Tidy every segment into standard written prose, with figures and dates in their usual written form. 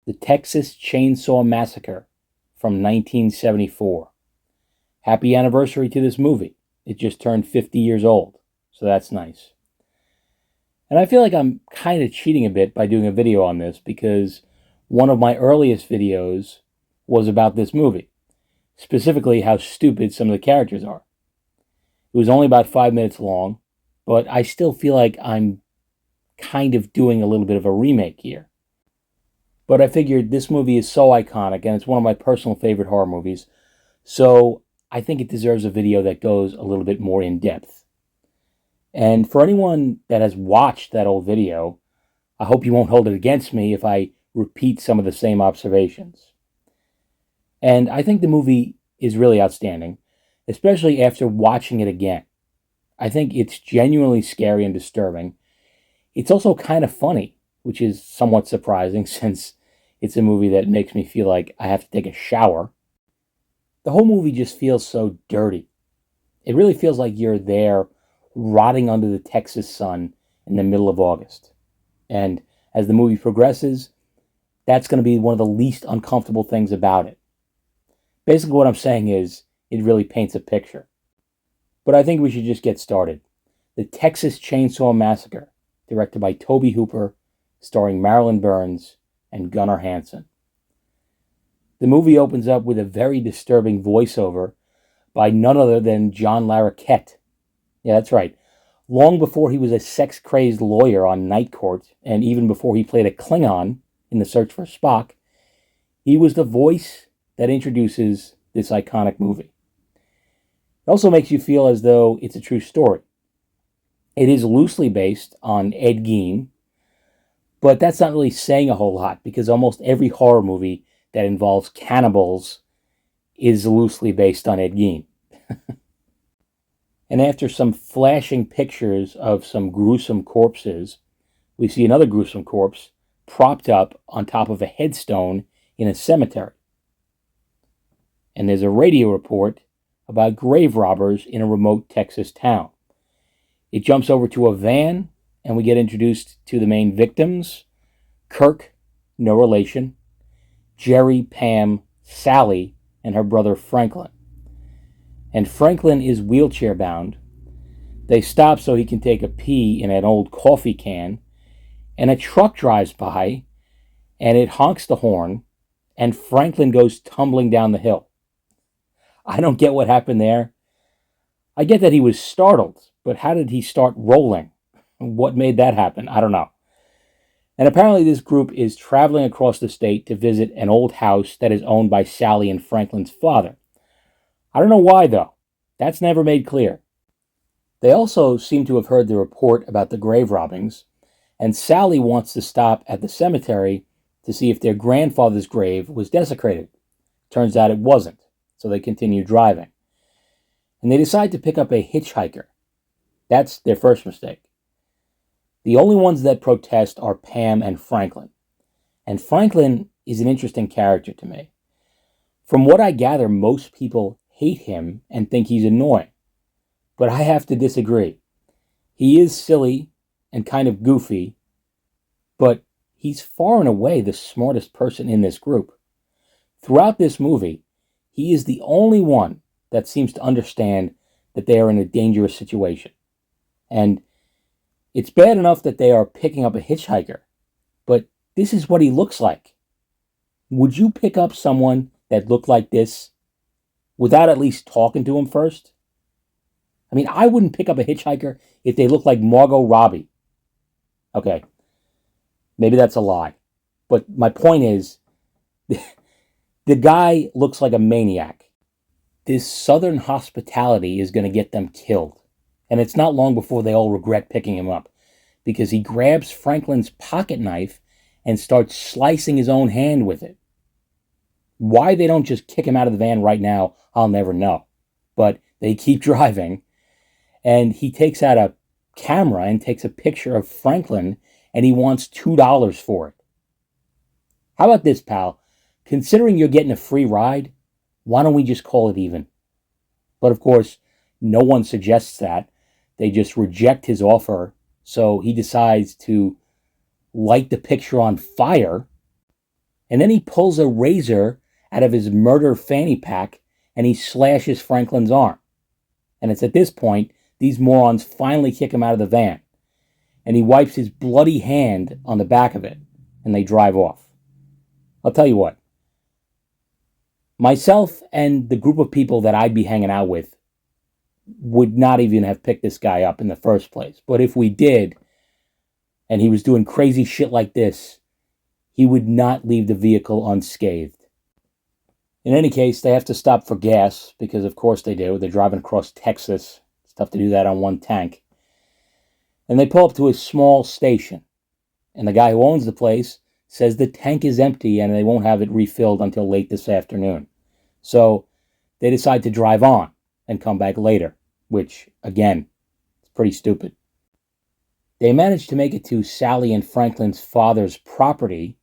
The Texas Chainsaw Massacre from 1974. Happy anniversary to this movie. It just turned 50 years old, so that's nice. And I feel like I'm kind of cheating a bit by doing a video on this because one of my earliest videos was about this movie, specifically how stupid some of the characters are. It was only about 5 minutes long, but I still feel like I'm kind of doing a little bit of a remake here. But I figured this movie is so iconic and it's one of my personal favorite horror movies, so I think it deserves a video that goes a little bit more in depth. And for anyone that has watched that old video, I hope you won't hold it against me if I repeat some of the same observations. And I think the movie is really outstanding, especially after watching it again. I think it's genuinely scary and disturbing. It's also kind of funny, which is somewhat surprising since it's a movie that makes me feel like I have to take a shower. The whole movie just feels so dirty. It really feels like you're there rotting under the Texas sun in the middle of August. And as the movie progresses, that's going to be one of the least uncomfortable things about it. Basically what I'm saying is, it really paints a picture. But I think we should just get started. The Texas Chainsaw Massacre, directed by Tobehooper, starring Marilyn Burns and Gunnar Hansen. The movie opens up with a very disturbing voiceover by none other than John Larroquette. Yeah, that's right. Long before he was a sex-crazed lawyer on Night Court, and even before he played a Klingon in The Search for Spock, he was the voice that introduces this iconic movie. It also makes you feel as though it's a true story. It is loosely based on Ed Gein, but that's not really saying a whole lot because almost every horror movie that involves cannibals is loosely based on Ed Gein. And after some flashing pictures of some gruesome corpses, we see another gruesome corpse propped up on top of a headstone in a cemetery. And there's a radio report about grave robbers in a remote Texas town. It jumps over to a van, and we get introduced to the main victims: Kirk, no relation; Jerry, Pam, Sally, and her brother Franklin. And Franklin is wheelchair bound. They stop so he can take a pee in an old coffee can, and a truck drives by, and it honks the horn, and Franklin goes tumbling down the hill. I don't get what happened there. I get that he was startled, but how did he start rolling? What made that happen? I don't know. And apparently this group is traveling across the state to visit an old house that is owned by Sally and Franklin's father. I don't know why, though. That's never made clear. They also seem to have heard the report about the grave robbings, and Sally wants to stop at the cemetery to see if their grandfather's grave was desecrated. Turns out it wasn't, so they continue driving. And they decide to pick up a hitchhiker. That's their first mistake. The only ones that protest are Pam and Franklin. And Franklin is an interesting character to me. From what I gather, most people hate him and think he's annoying. But I have to disagree. He is silly and kind of goofy, but he's far and away the smartest person in this group. Throughout this movie, he is the only one that seems to understand that they are in a dangerous situation. And it's bad enough that they are picking up a hitchhiker, but this is what he looks like. Would you pick up someone that looked like this without at least talking to him first? I mean, I wouldn't pick up a hitchhiker if they looked like Margot Robbie. Okay, maybe that's a lie. But my point is, the guy looks like a maniac. This southern hospitality is going to get them killed. And it's not long before they all regret picking him up, because he grabs Franklin's pocket knife and starts slicing his own hand with it. Why they don't just kick him out of the van right now, I'll never know. But they keep driving, and he takes out a camera and takes a picture of Franklin, and he wants $2 for it. How about this, pal? Considering you're getting a free ride, why don't we just call it even? But of course, no one suggests that. They just reject his offer, so he decides to light the picture on fire, And then he pulls a razor out of his murder fanny pack and he slashes Franklin's arm. And it's at this point these morons finally kick him out of the van. And he wipes his bloody hand on the back of it and they drive off. I'll tell you what. Myself and the group of people that I'd be hanging out with would not even have picked this guy up in the first place. But if we did, and he was doing crazy shit like this, he would not leave the vehicle unscathed. In any case, they have to stop for gas, because of course they do. They're driving across Texas. It's tough to do that on one tank. And they pull up to a small station. And the guy who owns the place says the tank is empty and they won't have it refilled until late this afternoon. So they decide to drive on and come back later, which, again, is pretty stupid. They manage to make it to Sally and Franklin's father's property.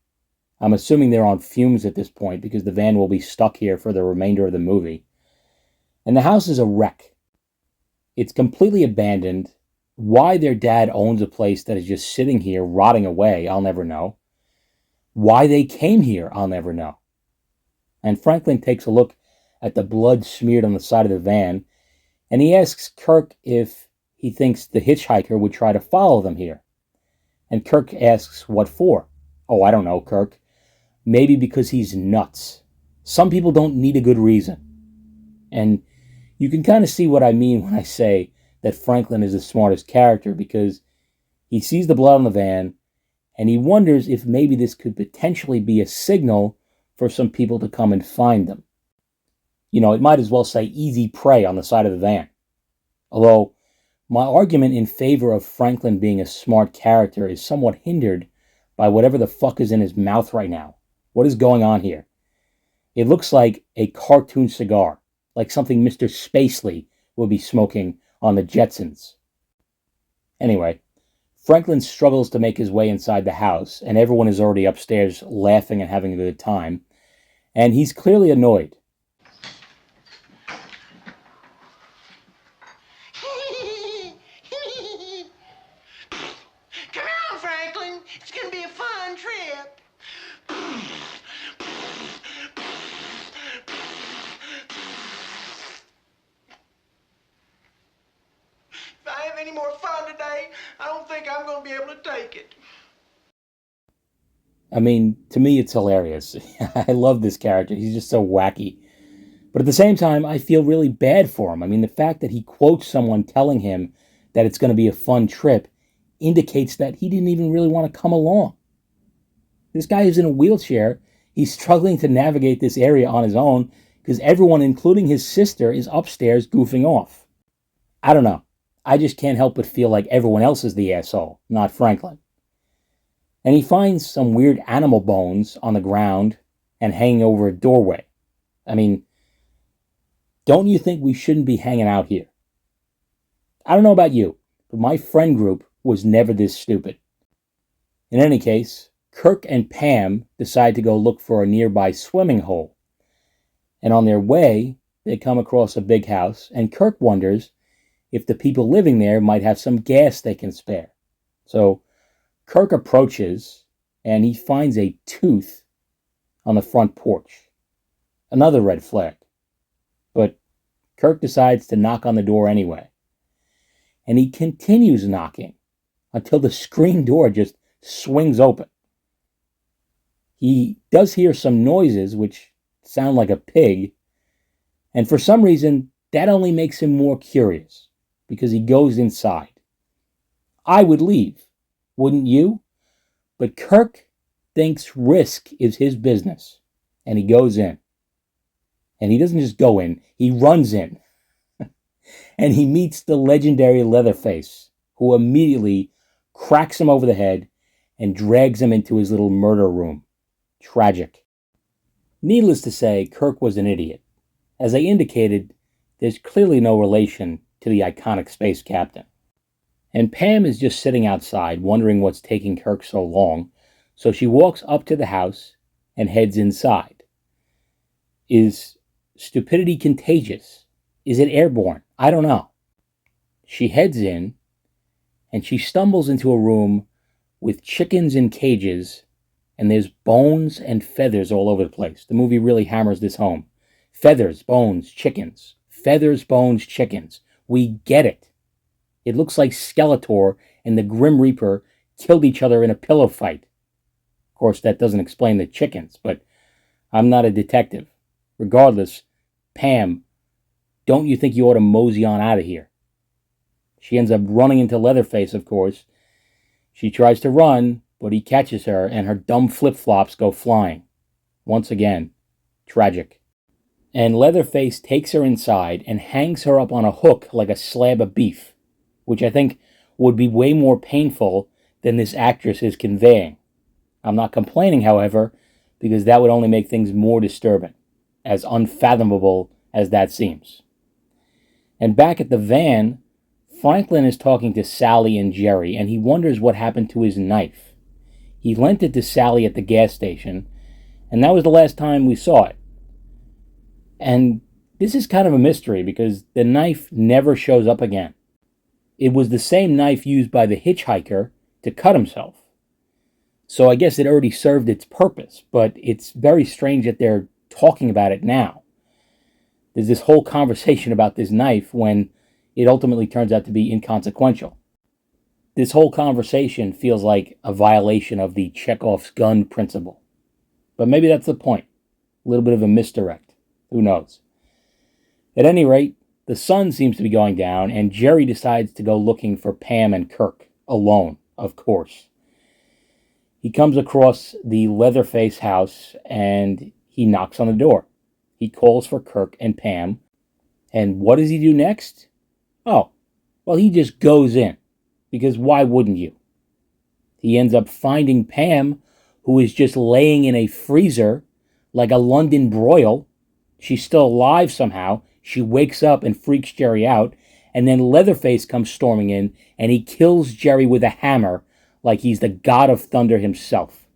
I'm assuming they're on fumes at this point because the van will be stuck here for the remainder of the movie. And the house is a wreck. It's completely abandoned. Why their dad owns a place that is just sitting here rotting away, I'll never know. Why they came here, I'll never know. And Franklin takes a look at the blood smeared on the side of the van, and he asks Kirk if he thinks the hitchhiker would try to follow them here. And Kirk asks what for. Oh, I don't know, Kirk. Maybe because he's nuts. Some people don't need a good reason. And you can kind of see what I mean when I say that Franklin is the smartest character, because he sees the blood on the van, and he wonders if maybe this could potentially be a signal for some people to come and find them. You know, it might as well say easy prey on the side of the van. Although, my argument in favor of Franklin being a smart character is somewhat hindered by whatever the fuck is in his mouth right now. What is going on here? It looks like a cartoon cigar, like something Mr. Spacely would be smoking on the Jetsons. Anyway, Franklin struggles to make his way inside the house, and everyone is already upstairs laughing and having a good time, and he's clearly annoyed. Come on, Franklin. It's going to be a fun trip. If I have any more fun today, I don't think I'm going to be able to take it. I mean, to me, it's hilarious. I love this character. He's just so wacky. But at the same time, I feel really bad for him. I mean, the fact that he quotes someone telling him that it's going to be a fun trip indicates that he didn't even really want to come along. This guy is in a wheelchair. He's struggling to navigate this area on his own because everyone, including his sister, is upstairs goofing off. I don't know. I just can't help but feel like everyone else is the asshole, not Franklin. And he finds some weird animal bones on the ground and hanging over a doorway. I mean, don't you think we shouldn't be hanging out here? I don't know about you, but my friend group was never this stupid. In any case, Kirk and Pam decide to go look for a nearby swimming hole. And on their way, they come across a big house, and Kirk wonders if the people living there might have some gas they can spare. So Kirk approaches, and he finds a tooth on the front porch. Another red flag. But Kirk decides to knock on the door anyway. And he continues knocking until the screen door just swings open. He does hear some noises which sound like a pig, and for some reason that only makes him more curious because he goes inside. I would leave, wouldn't you? But Kirk thinks risk is his business, and he goes in. And he doesn't just go in, he runs in. And he meets the legendary Leatherface, who immediately cracks him over the head and drags him into his little murder room. Tragic. Needless to say, Kirk was an idiot. As I indicated, there's clearly no relation to the iconic space captain. And Pam is just sitting outside, wondering what's taking Kirk so long, so she walks up to the house and heads inside. Is stupidity contagious? Is it airborne? I don't know. She heads in, and she stumbles into a room with chickens in cages and there's bones and feathers all over the place. The movie really hammers this home. Feathers, bones, chickens. Feathers, bones, chickens. We get it. It looks like Skeletor and the Grim Reaper killed each other in a pillow fight. Of course, that doesn't explain the chickens, but I'm not a detective. Regardless, Pam, don't you think you ought to mosey on out of here? She ends up running into Leatherface, of course. She tries to run, but he catches her, and her dumb flip-flops go flying. Once again, tragic. And Leatherface takes her inside and hangs her up on a hook like a slab of beef, which I think would be way more painful than this actress is conveying. I'm not complaining, however, because that would only make things more disturbing, as unfathomable as that seems. And back at the van, Franklin is talking to Sally and Jerry, and he wonders what happened to his knife. He lent it to Sally at the gas station, and that was the last time we saw it. And this is kind of a mystery because the knife never shows up again. It was the same knife used by the hitchhiker to cut himself. So I guess it already served its purpose, but it's very strange that they're talking about it now. There's this whole conversation about this knife when it ultimately turns out to be inconsequential. This whole conversation feels like a violation of the Chekhov's gun principle. But maybe that's the point. A little bit of a misdirect. Who knows? At any rate, the sun seems to be going down, and Jerry decides to go looking for Pam and Kirk, alone, of course. He comes across the Leatherface house, and he knocks on the door. He calls for Kirk and Pam, and what does he do next? Oh, well, he just goes in, because why wouldn't you? He ends up finding Pam, who is just laying in a freezer like a London broil. She's still alive somehow. She wakes up and freaks Jerry out, and then Leatherface comes storming in, and he kills Jerry with a hammer like he's the god of thunder himself.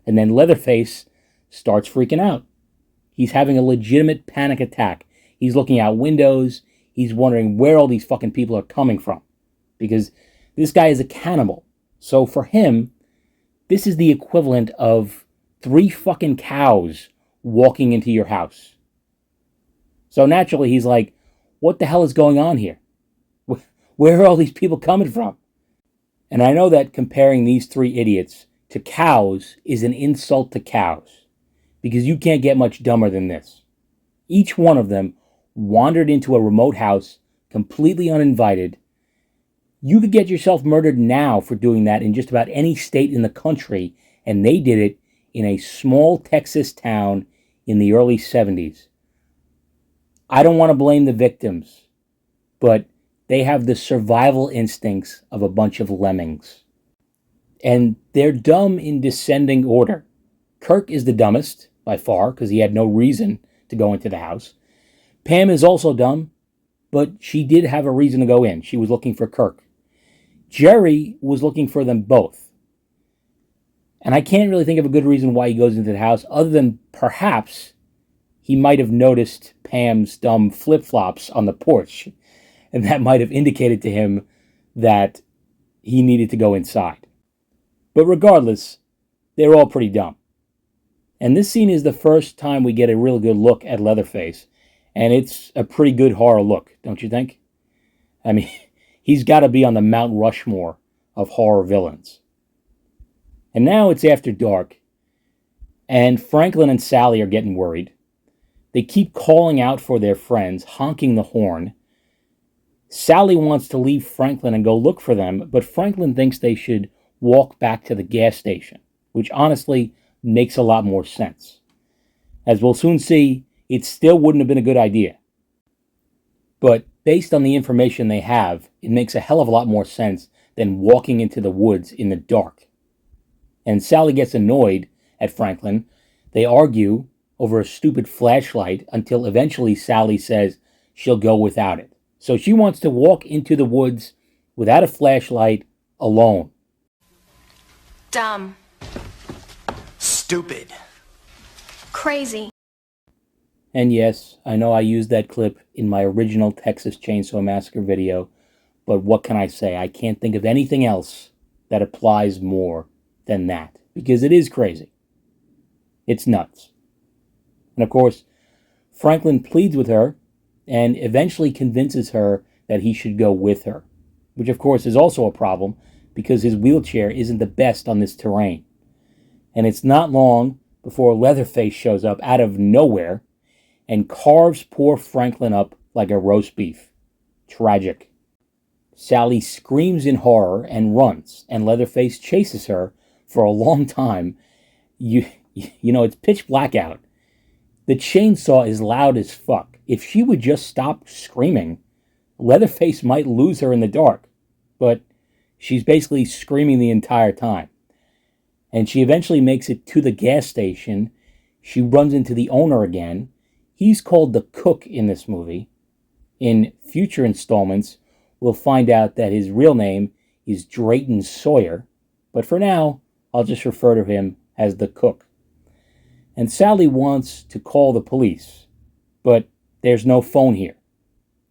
And then Leatherface starts freaking out. He's having a legitimate panic attack. He's looking out windows. He's wondering where all these fucking people are coming from. Because this guy is a cannibal. So for him, this is the equivalent of 3 fucking cows walking into your house. So naturally, he's like, what the hell is going on here? Where are all these people coming from? And I know that comparing these 3 idiots to cows is an insult to cows, because you can't get much dumber than this. Each one of them wandered into a remote house, completely uninvited. You could get yourself murdered now for doing that in just about any state in the country, and they did it in a small Texas town in the early 70s. I don't want to blame the victims, but they have the survival instincts of a bunch of lemmings. And they're dumb in descending order. Kirk is the dumbest, by far, because he had no reason to go into the house. Pam is also dumb, but she did have a reason to go in. She was looking for Kirk. Jerry was looking for them both. And I can't really think of a good reason why he goes into the house, other than perhaps he might have noticed Pam's dumb flip-flops on the porch, and that might have indicated to him that he needed to go inside. But regardless, they're all pretty dumb. And this scene is the first time we get a real good look at Leatherface, and it's a pretty good horror look, don't you think? I mean, he's got to be on the Mount Rushmore of horror villains. And now it's after dark, and Franklin and Sally are getting worried. They keep calling out for their friends, honking the horn. Sally wants to leave Franklin and go look for them, but Franklin thinks they should walk back to the gas station, which honestly makes a lot more sense. As we'll soon see, it still wouldn't have been a good idea. But based on the information they have, it makes a hell of a lot more sense than walking into the woods in the dark. And Sally gets annoyed at Franklin. They argue over a stupid flashlight until eventually Sally says she'll go without it. So she wants to walk into the woods without a flashlight alone. Dumb. Stupid. Crazy. And yes, I know I used that clip in my original Texas Chainsaw Massacre video, but what can I say? I can't think of anything else that applies more than that. because it is crazy. It's nuts. And of course, Franklin pleads with her and eventually convinces her that he should go with her, which of course is also a problem because his wheelchair isn't the best on this terrain. And it's not long before Leatherface shows up out of nowhere and carves poor Franklin up like a roast beef. Tragic. Sally screams in horror and runs, and Leatherface chases her for a long time. You know, it's pitch black out. The chainsaw is loud as fuck. If she would just stop screaming, Leatherface might lose her in the dark. But she's basically screaming the entire time. And she eventually makes it to the gas station. She runs into the owner again. He's called the cook in this movie. In future installments, we'll find out that his real name is Drayton Sawyer. But for now, I'll just refer to him as the cook. And Sally wants to call the police, but there's no phone here,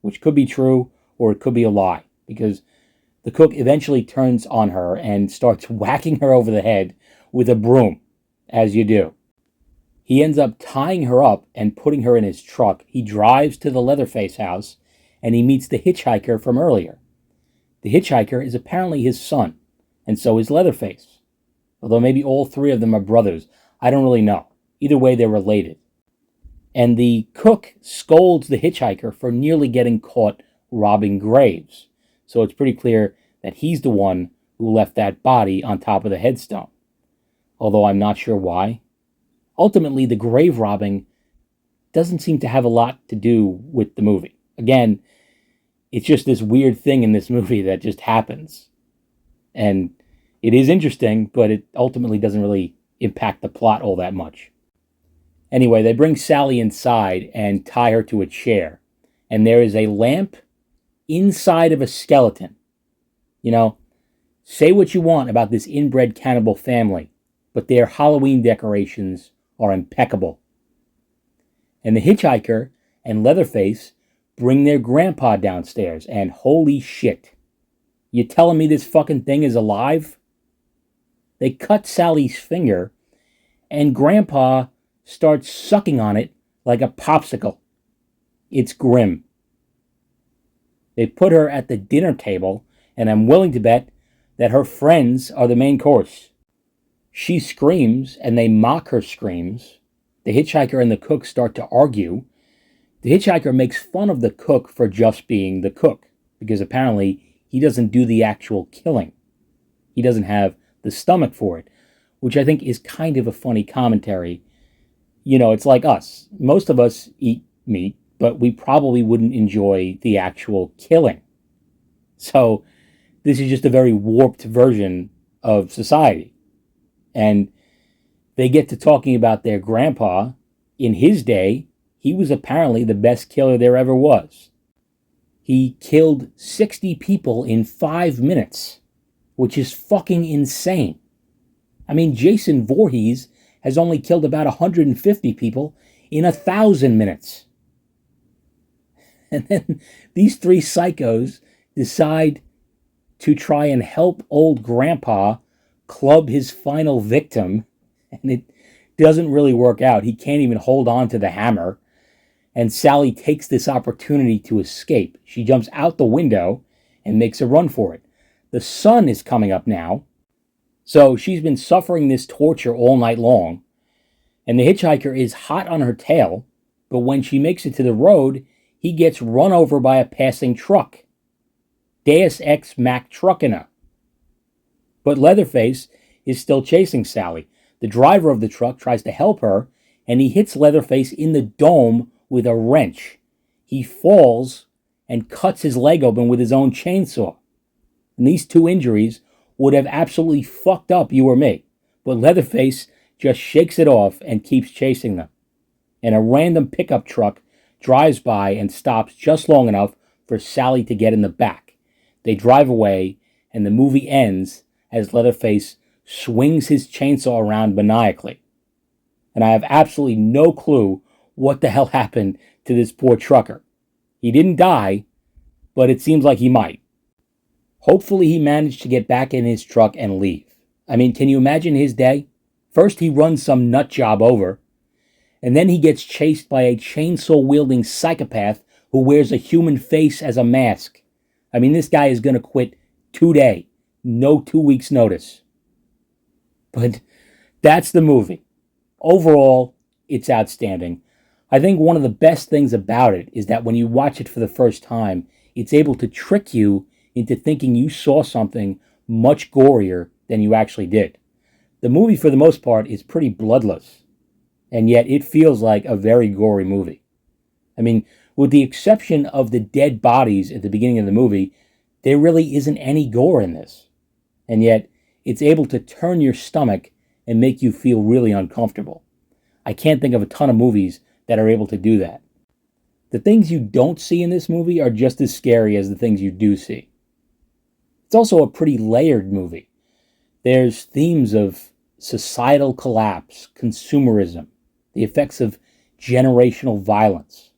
which could be true or it could be a lie, because the cook eventually turns on her and starts whacking her over the head with a broom, as you do. He ends up tying her up and putting her in his truck. He drives to the Leatherface house, and he meets the hitchhiker from earlier. The hitchhiker is apparently his son, and so is Leatherface. Although maybe all three of them are brothers. I don't really know. Either way, they're related. And the cook scolds the hitchhiker for nearly getting caught robbing graves. So it's pretty clear that he's the one who left that body on top of the headstone. Although I'm not sure why. Ultimately, the grave robbing doesn't seem to have a lot to do with the movie. Again, it's just this weird thing in this movie that just happens. And it is interesting, but it ultimately doesn't really impact the plot all that much. Anyway, they bring Sally inside and tie her to a chair. And there is a lamp inside of a skeleton. You know, say what you want about this inbred cannibal family, but their Halloween decorations are impeccable. And the hitchhiker and Leatherface bring their grandpa downstairs, and holy shit. You telling me this fucking thing is alive? They cut Sally's finger, and Grandpa starts sucking on it like a popsicle. It's grim. They put her at the dinner table, and I'm willing to bet that her friends are the main course. She screams, and they mock her screams. The hitchhiker and the cook start to argue. The hitchhiker makes fun of the cook for just being the cook, because apparently he doesn't do the actual killing. He doesn't have the stomach for it, which I think is kind of a funny commentary. You know, it's like us. Most of us eat meat, but we probably wouldn't enjoy the actual killing. So this is just a very warped version of society. And they get to talking about their grandpa. In his day, he was apparently the best killer there ever was. He killed 60 people in 5 minutes, which is fucking insane. I mean, Jason Voorhees has only killed about 150 people in 1,000 minutes. And then these three psychos decide to try and help old grandpa club his final victim, and it doesn't really work out. He can't even hold on to the hammer, and Sally takes this opportunity to escape. She jumps out the window and makes a run for it. The sun is coming up now, so she's been suffering this torture all night long, and the hitchhiker is hot on her tail, but when she makes it to the road, he gets run over by a passing truck. Deus Ex Mac Truckina. But Leatherface is still chasing Sally. The driver of the truck tries to help her, and he hits Leatherface in the dome with a wrench. He falls and cuts his leg open with his own chainsaw. And these two injuries would have absolutely fucked up you or me. But Leatherface just shakes it off and keeps chasing them. And a random pickup truck drives by and stops just long enough for Sally to get in the back. They drive away, and the movie ends as Leatherface swings his chainsaw around maniacally. And I have absolutely no clue what the hell happened to this poor trucker. He didn't die, but it seems like he might. Hopefully he managed to get back in his truck and leave. I mean, can you imagine his day? First, he runs some nut job over, and then he gets chased by a chainsaw-wielding psychopath who wears a human face as a mask. I mean, this guy is going to quit today. No 2 weeks' notice. But that's the movie. Overall, it's outstanding. I think one of the best things about it is that when you watch it for the first time, it's able to trick you into thinking you saw something much gorier than you actually did. The movie, for the most part, is pretty bloodless, and yet it feels like a very gory movie. I mean, with the exception of the dead bodies at the beginning of the movie, there really isn't any gore in this. And yet, it's able to turn your stomach and make you feel really uncomfortable. I can't think of a ton of movies that are able to do that. The things you don't see in this movie are just as scary as the things you do see. It's also a pretty layered movie. There's themes of societal collapse, consumerism, the effects of generational violence.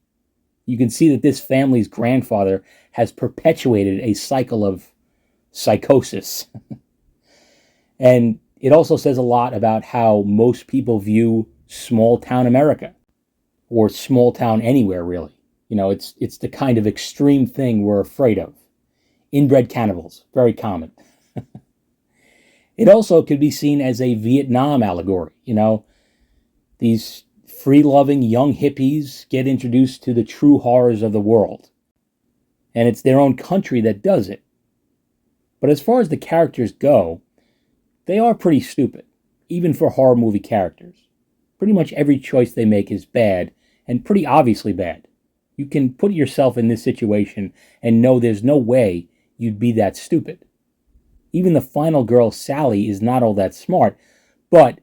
You can see that this family's grandfather has perpetuated a cycle of psychosis. And it also says a lot about how most people view small town America, or small town anywhere, really. You know, it's the kind of extreme thing we're afraid of. Inbred cannibals, very common. It also could be seen as a Vietnam allegory. You know, these free-loving young hippies get introduced to the true horrors of the world. And it's their own country that does it. But as far as the characters go, they are pretty stupid, even for horror movie characters. Pretty much every choice they make is bad, and pretty obviously bad. You can put yourself in this situation and know there's no way you'd be that stupid. Even the final girl, Sally, is not all that smart, but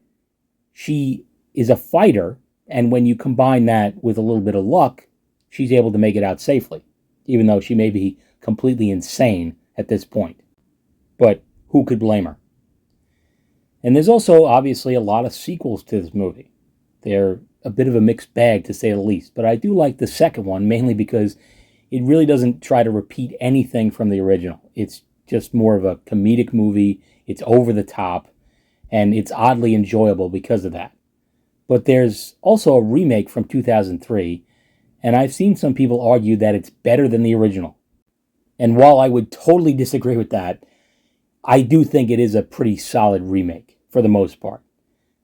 she is a fighter, and when you combine that with a little bit of luck, she's able to make it out safely, even though she may be completely insane at this point. But who could blame her? And there's also, obviously, a lot of sequels to this movie. They're a bit of a mixed bag, to say the least, but I do like the second one, mainly because it really doesn't try to repeat anything from the original. It's just more of a comedic movie. It's over the top, and it's oddly enjoyable because of that. But there's also a remake from 2003, and I've seen some people argue that it's better than the original. And while I would totally disagree with that, I do think it is a pretty solid remake, for the most part.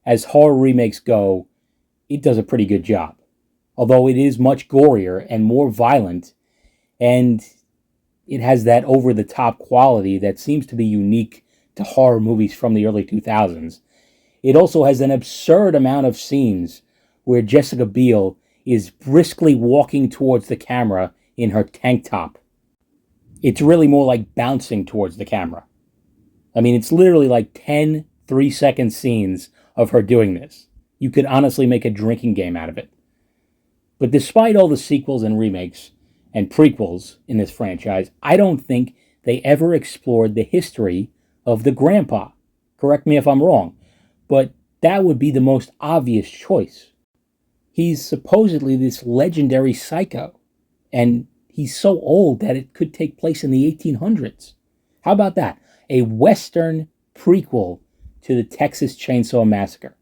As horror remakes go, it does a pretty good job. Although it is much gorier and more violent, and it has that over-the-top quality that seems to be unique to horror movies from the early 2000s. It also has an absurd amount of scenes where Jessica Biel is briskly walking towards the camera in her tank top. It's really more like bouncing towards the camera. I mean, it's literally like 10 3-second scenes of her doing this. You could honestly make a drinking game out of it. But despite all the sequels and remakes and prequels in this franchise, I don't think they ever explored the history of the grandpa. Correct me if I'm wrong, but that would be the most obvious choice. He's supposedly this legendary psycho, and he's so old that it could take place in the 1800s. How about that? A Western prequel to the Texas Chainsaw Massacre.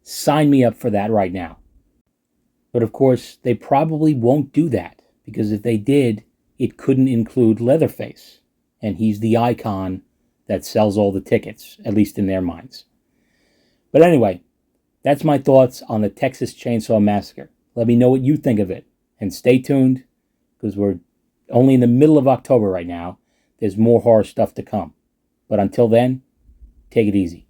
Sign me up for that right now. But of course, they probably won't do that, because if they did, it couldn't include Leatherface, and he's the icon that sells all the tickets, at least in their minds. But anyway, that's my thoughts on the Texas Chainsaw Massacre. Let me know what you think of it, and stay tuned, because we're only in the middle of October right now. There's more horror stuff to come. But until then, take it easy.